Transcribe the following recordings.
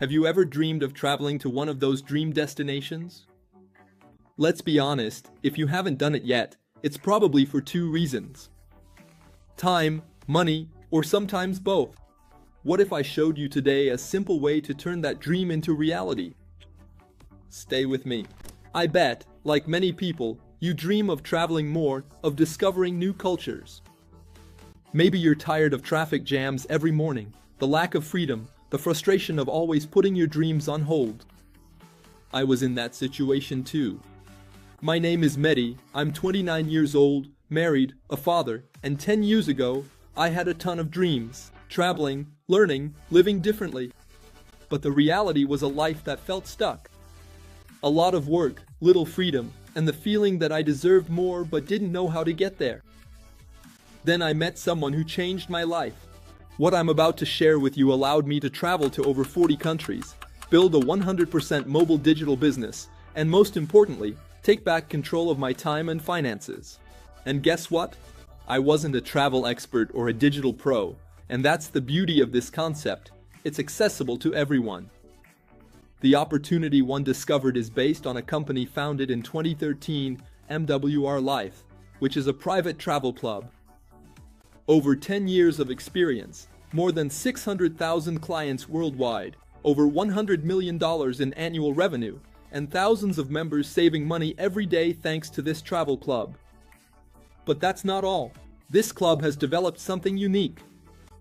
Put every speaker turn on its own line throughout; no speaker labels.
Have you ever dreamed of traveling to one of those dream destinations? Let's be honest, if you haven't done it yet, it's probably for two reasons. Time, money, or sometimes both. What if I showed you today a simple way to turn that dream into reality? Stay with me. I bet, like many people, you dream of traveling more, of discovering new cultures. Maybe you're tired of traffic jams every morning, the lack of freedom, the frustration of always putting your dreams on hold. I was in that situation too. My name is Mehdi, I'm 29 years old, married, a father, and 10 years ago, I had a ton of dreams, traveling, learning, living differently. But the reality was a life that felt stuck. A lot of work, little freedom, and the feeling that I deserved more but didn't know how to get there. Then I met someone who changed my life. What I'm about to share with you allowed me to travel to over 40 countries, build a 100% mobile digital business, and most importantly, take back control of my time and finances. And guess what? I wasn't a travel expert or a digital pro, and that's the beauty of this concept. It's accessible to everyone. The opportunity one discovered is based on a company founded in 2013, MWRLife, which is a private travel club. Over 10 years of experience, more than 600,000 clients worldwide, over $100 million in annual revenue, and thousands of members saving money every day thanks to this travel club. But that's not all. This club has developed something unique.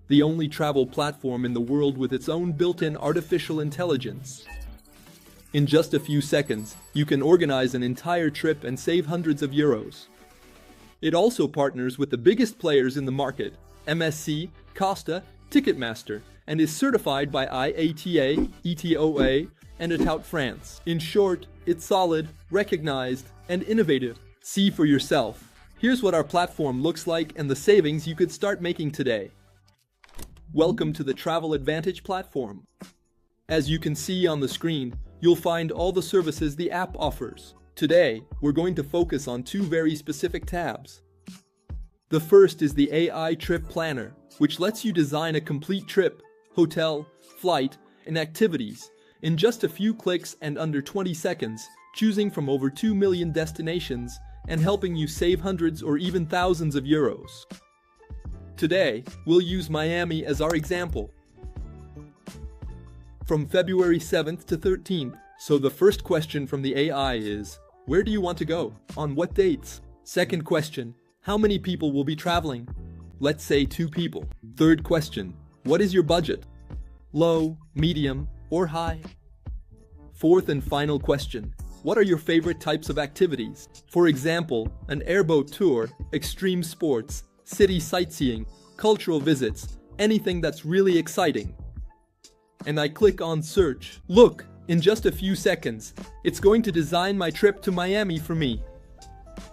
The only travel platform in the world with its own built-in artificial intelligence. In just a few seconds, you can organize an entire trip and save hundreds of euros. It also partners with the biggest players in the market, MSC, Costa, Ticketmaster, and is certified by IATA, ETOA, and ATOUT France. In short, it's solid, recognized, and innovative. See for yourself. Here's what our platform looks like and the savings you could start making today. Welcome to the Travel Advantage platform. As you can see on the screen, you'll find all the services the app offers. Today, we're going to focus on two very specific tabs. The first is the AI Trip Planner, which lets you design a complete trip, hotel, flight, and activities in just a few clicks and under 20 seconds, choosing from over 2 million destinations and helping you save hundreds or even thousands of euros. Today, we'll use Miami as our example. From February 7th to 13th, so the first question from the AI is, where do you want to go? On what dates? Second question, how many people will be traveling? Let's say 2 people. Third question, what is your budget? Low, medium, or high? Fourth and final question, what are your favorite types of activities? For example, an airboat tour, extreme sports, city sightseeing, cultural visits, anything that's really exciting. And I click on search. Look, in just a few seconds, it's going to design my trip to Miami for me.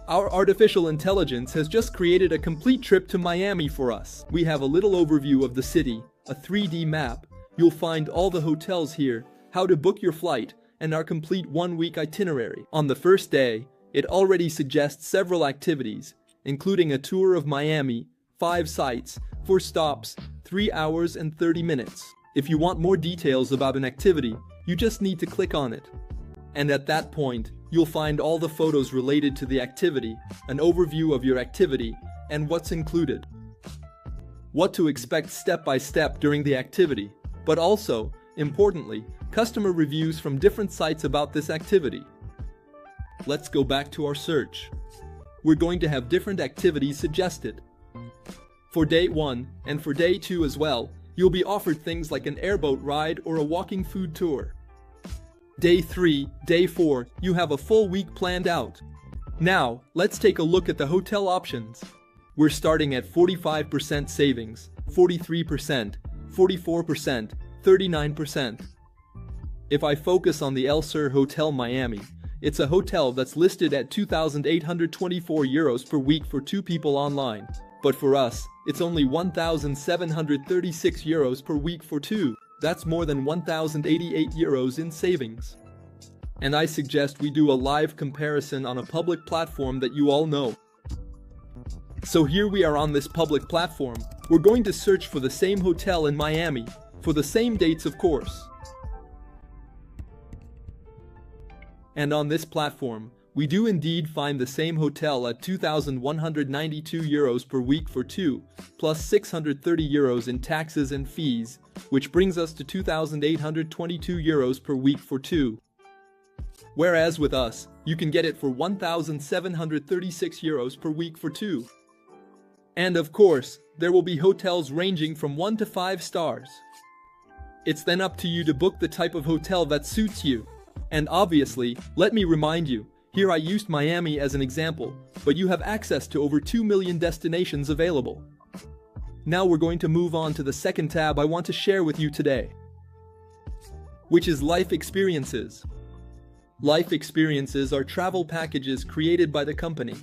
Our artificial intelligence has just created a complete trip to Miami for us. We have a little overview of the city, a 3D map. You'll find all the hotels here, how to book your flight, and our complete 1-week itinerary. On the first day, it already suggests several activities, including a tour of Miami, 5 sites, 4 stops, 3 hours and 30 minutes. If you want more details about an activity, you just need to click on it. And at that point, you'll find all the photos related to the activity, an overview of your activity, and what's included. What to expect step by step during the activity, but also, importantly, customer reviews from different sites about this activity. Let's go back to our search. We're going to have different activities suggested. For day 1, and for day 2 as well, you'll be offered things like an airboat ride or a walking food tour. Day 3, day 4, you have a full week planned out. Now, let's take a look at the hotel options. We're starting at 45% savings, 43%, 44%, 39%. If I focus on the El Sur Hotel Miami, it's a hotel that's listed at 2,824 euros per week for 2 people online. But for us, it's only 1,736 euros per week for 2. That's more than 1,088 euros in savings. And I suggest we do a live comparison on a public platform that you all know. So here we are on this public platform. We're going to search for the same hotel in Miami, for the same dates of course. And on this platform, we do indeed find the same hotel at €2,192 per week for two, plus €630 in taxes and fees, which brings us to €2,822 per week for two. Whereas with us, you can get it for €1,736 per week for two. And of course, there will be hotels ranging from 1 to 5 stars. It's then up to you to book the type of hotel that suits you. And obviously, let me remind you, here I used Miami as an example, but you have access to over 2 million destinations available. Now we're going to move on to the second tab I want to share with you today, which is Life Experiences. Life Experiences are travel packages created by the company.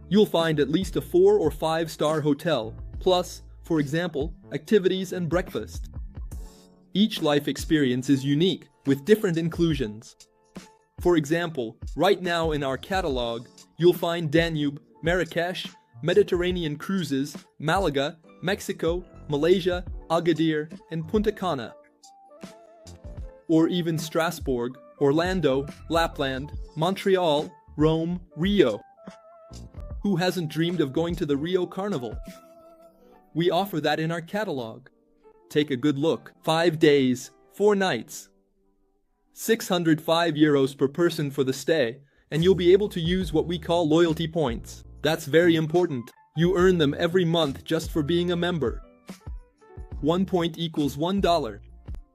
You'll find at least a 4 or 5-star hotel, plus, for example, activities and breakfast. Each life experience is unique, with different inclusions. For example, right now in our catalog, you'll find Danube, Marrakesh, Mediterranean cruises, Malaga, Mexico, Malaysia, Agadir, and Punta Cana. Or even Strasbourg, Orlando, Lapland, Montreal, Rome, Rio. Who hasn't dreamed of going to the Rio Carnival? We offer that in our catalog. Take a good look. 5 days, 4 nights. €605 per person for the stay, and you'll be able to use what we call loyalty points. That's very important. You earn them every month just for being a member. 1 point equals $1.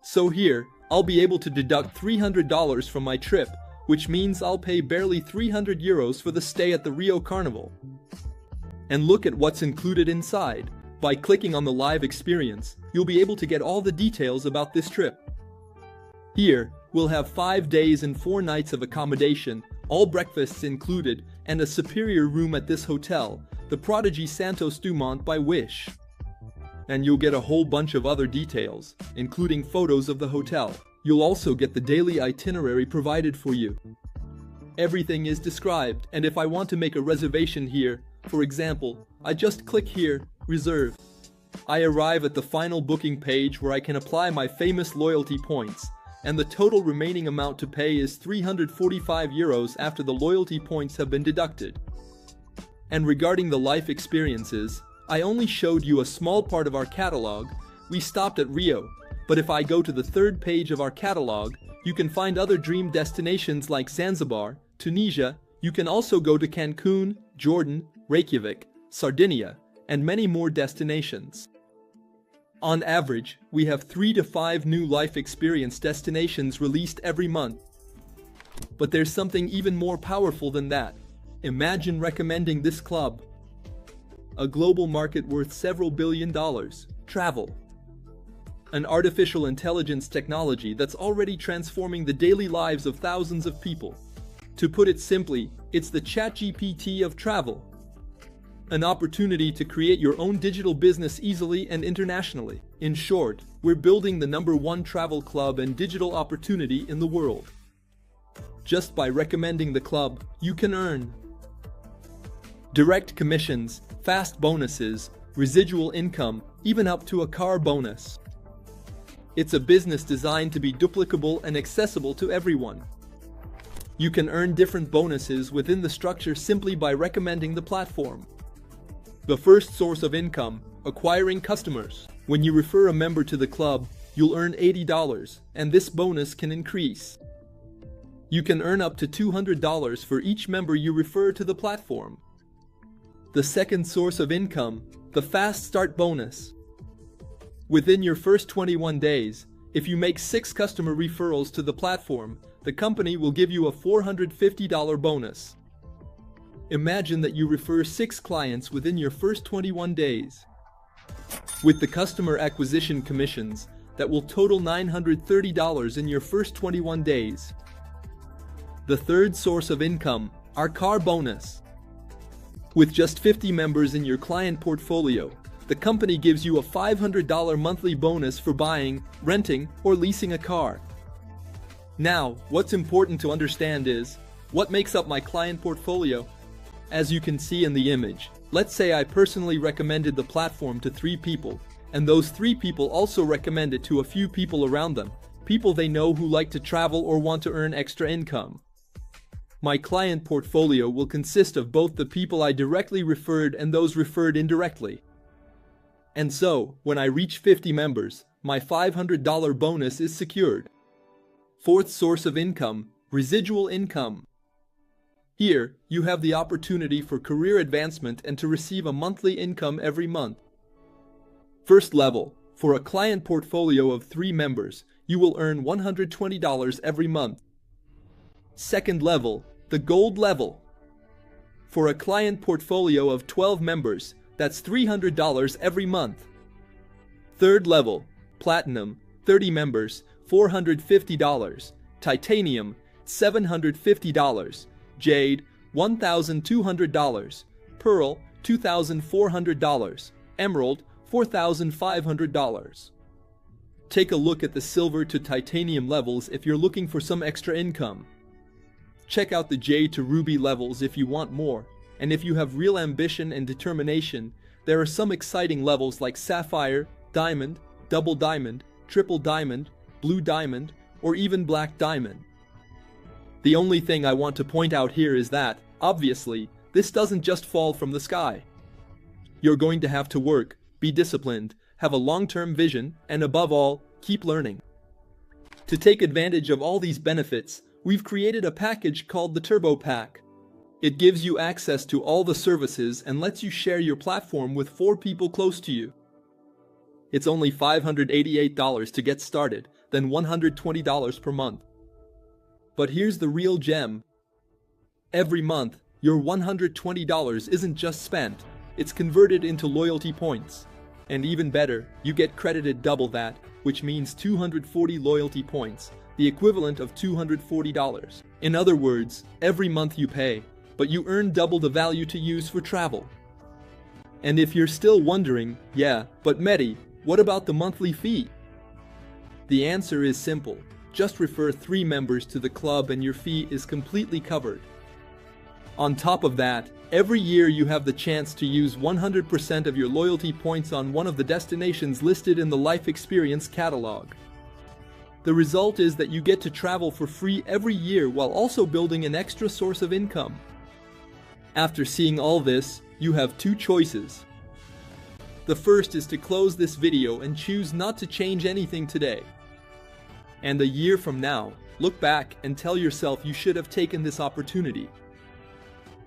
So here, I'll be able to deduct $300 from my trip, which means I'll pay barely €300 for the stay at the Rio Carnival. And look at what's included inside. By clicking on the live experience, you'll be able to get all the details about this trip. Here, we'll have 5 days and 4 nights of accommodation, all breakfasts included, and a superior room at this hotel, the Prodigy Santos Dumont by Wish. And you'll get a whole bunch of other details, including photos of the hotel. You'll also get the daily itinerary provided for you. Everything is described, and if I want to make a reservation here, for example, I just click here, Reserve. I arrive at the final booking page where I can apply my famous loyalty points, and the total remaining amount to pay is €345 after the loyalty points have been deducted. And regarding the life experiences, I only showed you a small part of our catalog. We stopped at Rio, but if I go to the third page of our catalog, you can find other dream destinations like Zanzibar, Tunisia. You can also go to Cancun, Jordan, Reykjavik, Sardinia, and many more destinations. On average, we have 3 to 5 new life experience destinations released every month. But there's something even more powerful than that. Imagine recommending this club. A global market worth several $billion. Travel. An artificial intelligence technology that's already transforming the daily lives of thousands of people. To put it simply, it's the ChatGPT of travel. An opportunity to create your own digital business easily and internationally. In short, we're building the #1 travel club and digital opportunity in the world. Just by recommending the club, you can earn direct commissions, fast bonuses, residual income, even up to a car bonus. It's a business designed to be duplicable and accessible to everyone. You can earn different bonuses within the structure simply by recommending the platform. The first source of income, acquiring customers. When you refer a member to the club, you'll earn $80, and this bonus can increase. You can earn up to $200 for each member you refer to the platform. The second source of income, the fast start bonus. Within your first 21 days, if you make 6 customer referrals to the platform, the company will give you a $450 bonus. Imagine that you refer 6 clients within your first 21 days. With the customer acquisition commissions, that will total $930 in your first 21 days. The third source of income, our car bonus. With just 50 members in your client portfolio, the company gives you a $500 monthly bonus for buying, renting, or leasing a car. Now, what's important to understand is, what makes up my client portfolio? As you can see in the image, let's say I personally recommended the platform to 3 people, and those 3 people also recommend it to a few people around them. people they know who like to travel or want to earn extra income. My client portfolio will consist of both the people I directly referred and those referred indirectly. And so, when I reach 50 members, my $500 bonus is secured. Fourth source of income, residual income. Here, you have the opportunity for career advancement and to receive a monthly income every month. First level, for a client portfolio of 3 members, you will earn $120 every month. Second level, the gold level. For a client portfolio of 12 members, that's $300 every month. Third level, platinum, 30 members, $450. Titanium, $750. Jade, $1,200. Pearl, $2,400. Emerald, $4,500. Take a look at the silver to titanium levels if you're looking for some extra income. Check out the jade to ruby levels if you want more, and if you have real ambition and determination, there are some exciting levels like sapphire, diamond, double diamond, triple diamond, blue diamond, or even black diamond. The only thing I want to point out here is that, obviously, this doesn't just fall from the sky. You're going to have to work, be disciplined, have a long-term vision, and above all, keep learning. To take advantage of all these benefits, we've created a package called the Turbo Pack. It gives you access to all the services and lets you share your platform with 4 people close to you. It's only $588 to get started, then $120 per month. But here's the real gem. Every month, your $120 isn't just spent, it's converted into loyalty points. And even better, you get credited double that, which means 240 loyalty points, the equivalent of $240. In other words, every month you pay, but you earn double the value to use for travel. And if you're still wondering, yeah, but Mehdi, what about the monthly fee? The answer is simple. Just refer 3 members to the club and your fee is completely covered. On top of that, every year you have the chance to use 100% of your loyalty points on one of the destinations listed in the Life Experience catalog. The result is that you get to travel for free every year while also building an extra source of income. After seeing all this, you have 2 choices. The first is to close this video and choose not to change anything today. And a year from now, look back and tell yourself you should have taken this opportunity.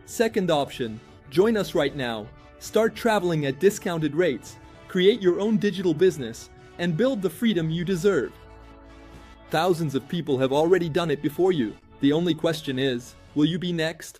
Second option, join us right now, start traveling at discounted rates, create your own digital business, and build the freedom you deserve. Thousands of people have already done it before you. The only question is, will you be next?